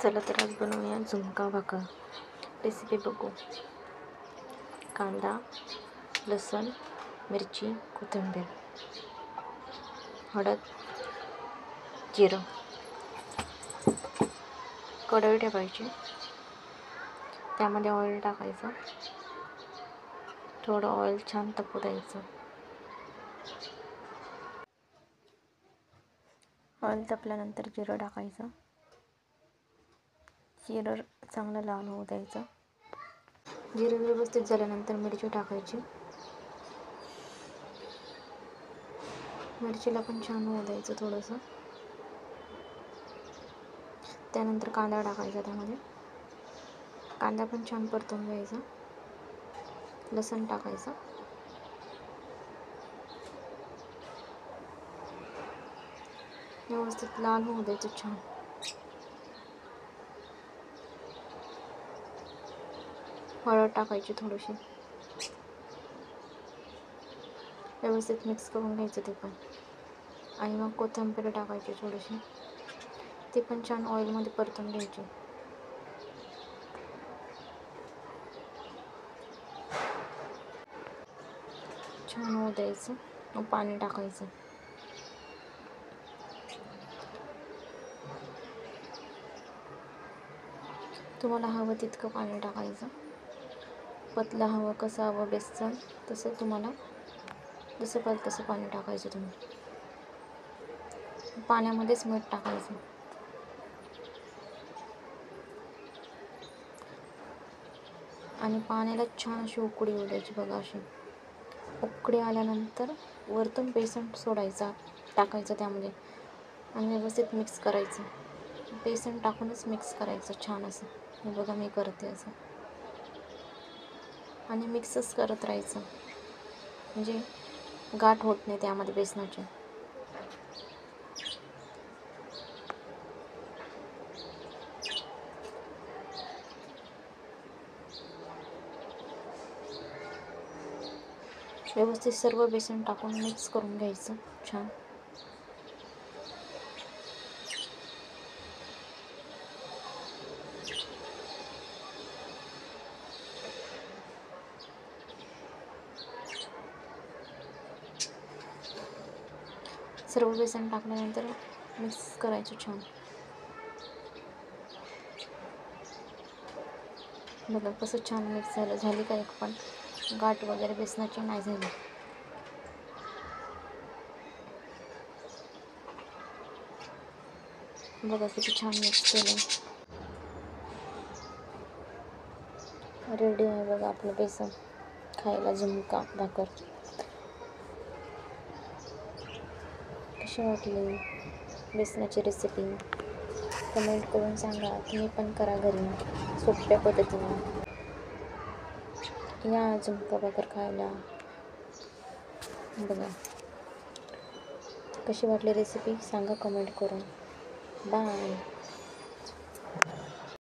चला तर आज बनवूया झुणका भाकर. रेसिपी बघू. कांदा, लसूण, मिरची, कोथिंबीर, हळद, जिरं. कढई ठेवायची, त्यामध्ये ऑइल टाकायचं. थोडं ऑइल छान तापू द्यायचं. ऑइल तापल्यानंतर जिरं टाकायचं. जिरं चांगलं लाल होऊ द्यायचं. जिरं व्यवस्थित झाल्यानंतर मिरची टाकायची. मिरचीला पण छान होऊ द्यायचं थोडंसं. त्यानंतर कांदा टाकायचा. त्यामध्ये कांदा पण छान परतून घ्यायचा. लसूण टाकायचं. व्यवस्थित लाल होऊ द्यायचं छान. हळद टाकायची थोडीशी. व्यवस्थित मिक्स करून घ्यायचं ते पण. आणि मग कोथिंबीर टाकायची थोडीशी. ती पण छान ऑइलमध्ये परतून घ्यायची. छान होऊ द्यायचं. मग पाणी टाकायचं. तुम्हाला हवं तितकं पाणी टाकायचं. पतलं हवं, कसं हवं बेसन, तसं तुम्हाला जसं पाहिजे तसं पाणी टाकायचं तुम्ही. पाण्यामध्येच मीठ टाकायचं. आणि पाण्याला छान अशी उकळी येऊ द्यायची बघा. अशी उकळी आल्यानंतर वरतून बेसन टाकायचं त्यामध्ये आणि व्यवस्थित मिक्स करायचं. बेसन टाकूनच मिक्स करायचं छान असं. हे बघा मी करते असं. आणि मिक्सच करत राहायचं, म्हणजे गाठ होत नाही त्यामध्ये बेसनाची. व्यवस्थित सर्व बेसन टाकून मिक्स करून घ्यायचं छान. सर्व बेसन टाकल्यानंतर मिक्स करायचं छान. बघा कसं छान मिक्स झालं. झाली का एक पण गाठ वगैरे बेसनाची नाही झाली. बघा किती छान मिक्स केलं. रेडी आहे बघा आपलं बेसन खायला झुणका भाकर. कशी वाटली बेसनाची रेसिपी कमेंट करून सांगा. तुम्ही पण करा घरी सोप्या पद्धतीने. या झुणका भाकर खायला. बघा कशी वाटली रेसिपी सांगा कमेंट करून. बाय.